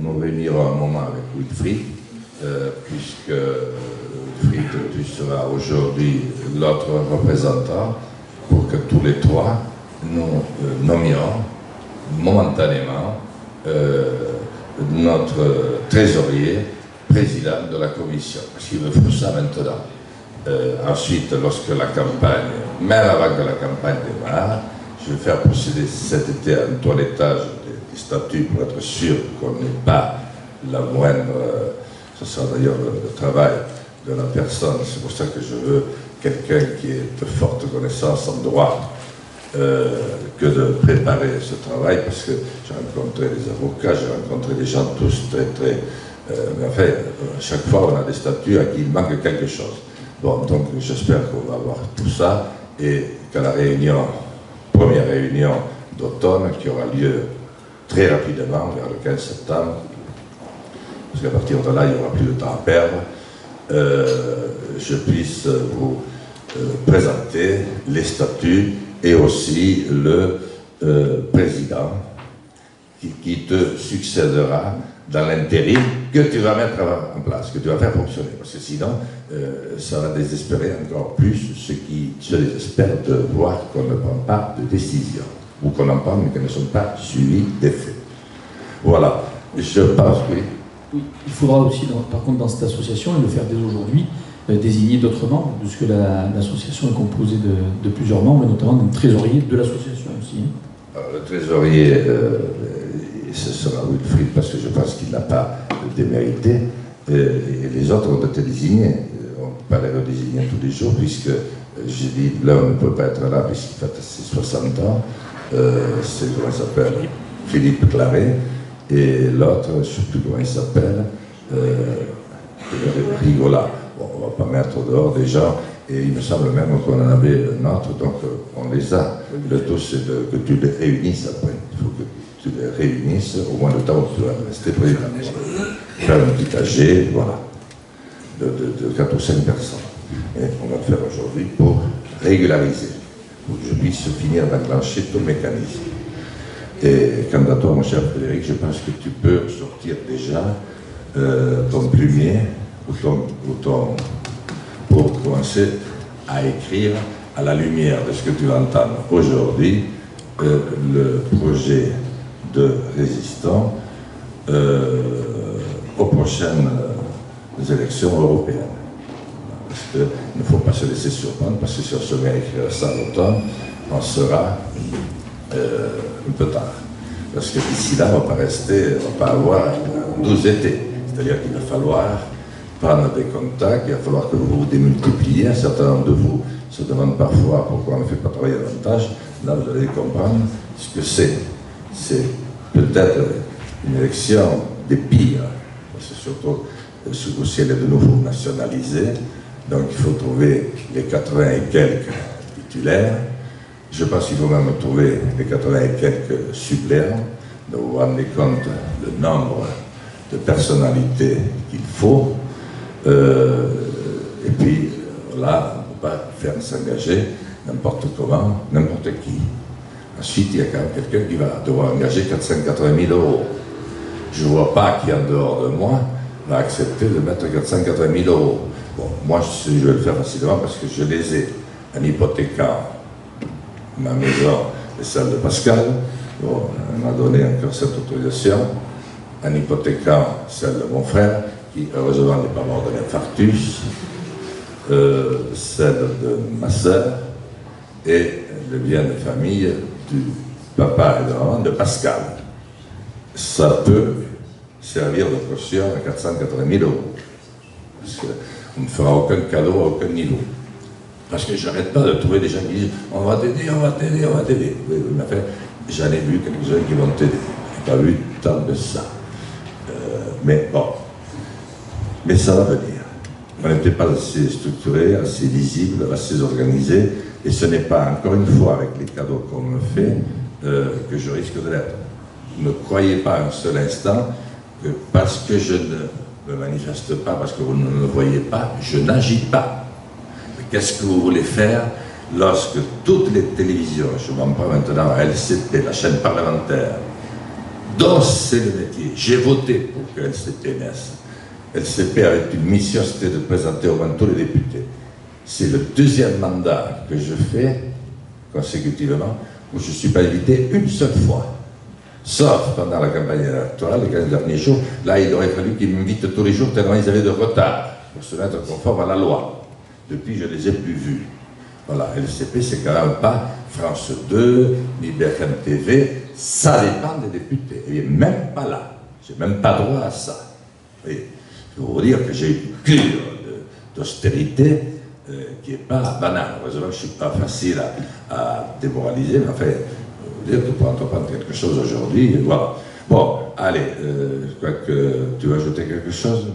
nous réunirons un moment avec Wilfried, puisque Wilfried, tu seras aujourd'hui l'autre représentant, pour que tous les trois nous nommions momentanément notre trésorier président de la commission. Parce qu'il me faut ça maintenant. Ensuite, lorsque la campagne, même avant que la campagne démarre, je vais faire procéder cet été à un toilettage des statuts pour être sûr qu'on n'ait pas la moindre. Ce sera d'ailleurs le travail de la personne. C'est pour ça que je veux quelqu'un qui ait de fortes connaissances en droit que de préparer ce travail, parce que j'ai rencontré des avocats, j'ai rencontré des gens tous très. Mais enfin, à chaque fois, on a des statuts à qui il manque quelque chose. Bon, donc j'espère qu'on va avoir tout ça et qu'à la première réunion d'automne, qui aura lieu très rapidement, vers le 15 septembre, parce qu'à partir de là, il n'y aura plus de temps à perdre, je puisse vous présenter les statuts et aussi le président qui te succédera dans l'intérim que tu vas mettre en place, que tu vas faire fonctionner. Parce que sinon, ça va désespérer encore plus ceux qui se désespèrent de voir qu'on ne prend pas de décision, ou qu'on en prend mais qu'elles ne sont pas suivies des faits. Voilà. Je pense, oui. Oui, il faudra aussi, par contre, dans cette association, et le faire dès aujourd'hui, désigner d'autres membres, puisque l'association est composée de plusieurs membres, et notamment d'un trésorier de l'association aussi. Alors, le trésorier, ce sera Wilfried, parce que je pense qu'il n'a pas démérité, et les autres ont été désignés. On ne peut pas les redésigner tous les jours, puisque j'ai dit, l'un ne peut pas être là, puisqu'il fait ses 60 ans, c'est, comment il s'appelle, Philippe Claret, et l'autre, je ne sais plus comment il s'appelle, Rigola. Bon, on ne va pas mettre dehors des gens, et il me semble même qu'on en avait un autre, donc on les a. Le tout, c'est que tu les réunisses après. Il faut que tu les réunisses au moins le temps où tu vas rester président. Faire un petit AG, voilà, de 4 ou 5 personnes. Et on va le faire aujourd'hui pour régulariser, pour que je puisse finir d'enclencher tout le mécanisme. Et quant à toi, mon cher Frédéric, je pense que tu peux sortir déjà ton plumier pour commencer à écrire à la lumière de ce que tu vas entendre aujourd'hui le projet de résistant aux prochaines élections européennes. Parce qu'il ne faut pas se laisser surprendre, parce que si on se met à écrire ça à l'automne, on sera un peu tard. Parce que d'ici là, on ne va pas rester, on ne va pas avoir 12 étés. C'est-à-dire qu'il va falloir prendre des contacts, il va falloir que vous vous démultipliez. Un certain nombre de vous se demandent parfois pourquoi on ne fait pas travailler davantage. Là, vous allez comprendre ce que c'est. C'est peut-être une élection des pires, parce que surtout ce coup-ci, elle est de nouveau nationalisée. Donc il faut trouver les 80 et quelques titulaires. Je pense qu'il faut même trouver les 80 et quelques suppléants. Donc vous vous rendez compte du nombre de personnalités qu'il faut. Et puis là, on ne peut pas faire s'engager n'importe comment, n'importe qui. Ensuite, il y a quand même quelqu'un qui va devoir engager 480 000 €. Je ne vois pas qui, en dehors de moi, va accepter de mettre 480 000 €. Bon, moi, je vais le faire facilement parce que je les ai en hypothéquant ma maison et celle de Pascal. Bon, on m'a donné encore cette autorisation. En hypothéquant celle de mon frère, qui heureusement n'est pas mort de l'infarctus, celle de ma sœur et le bien de famille du papa et de maman de Pascal. Ça peut servir de caution à 480 000 €. Parce qu'on ne fera aucun cadeau à aucun niveau. Parce que j'arrête pas de trouver des gens qui disent on va t'aider, on va t'aider, on va t'aider. Oui, mais enfin, j'en ai vu quelques-uns qui vont t'aider. Je n'ai pas vu tant de ça. Mais bon. Mais ça va venir. On n'était pas assez structuré, assez lisible, assez organisé. Et ce n'est pas, encore une fois, avec les cadeaux qu'on me fait, que je risque de l'être. Ne croyez pas un seul instant que parce que je ne me manifeste pas, parce que vous ne me voyez pas, je n'agis pas. Qu'est-ce que vous voulez faire lorsque toutes les télévisions, je m'en prends maintenant à LCP, la chaîne parlementaire, Donc c'est le métier. J'ai voté pour que LCP naisse. LCP avait une mission, c'était de présenter au moins tous les députés. C'est le deuxième mandat que je fais consécutivement où je ne suis pas invité une seule fois. Sauf pendant la campagne électorale, les 15 derniers jours, là il aurait fallu qu'ils m'invitent tous les jours tellement ils avaient de retard pour se mettre conforme à la loi. Depuis, je ne les ai plus vus. Voilà, LCP, c'est quand même pas France 2, ni BFM TV, ça dépend des députés. Et même pas là. J'ai même pas droit à ça. Oui. Je peux vous dire que j'ai une cure d'austérité qui n'est pas banale. Heureusement que je ne suis pas facile à démoraliser, mais enfin, je veux dire que pour entreprendre quelque chose aujourd'hui, voilà. Bon, allez, je crois que tu veux ajouter quelque chose ?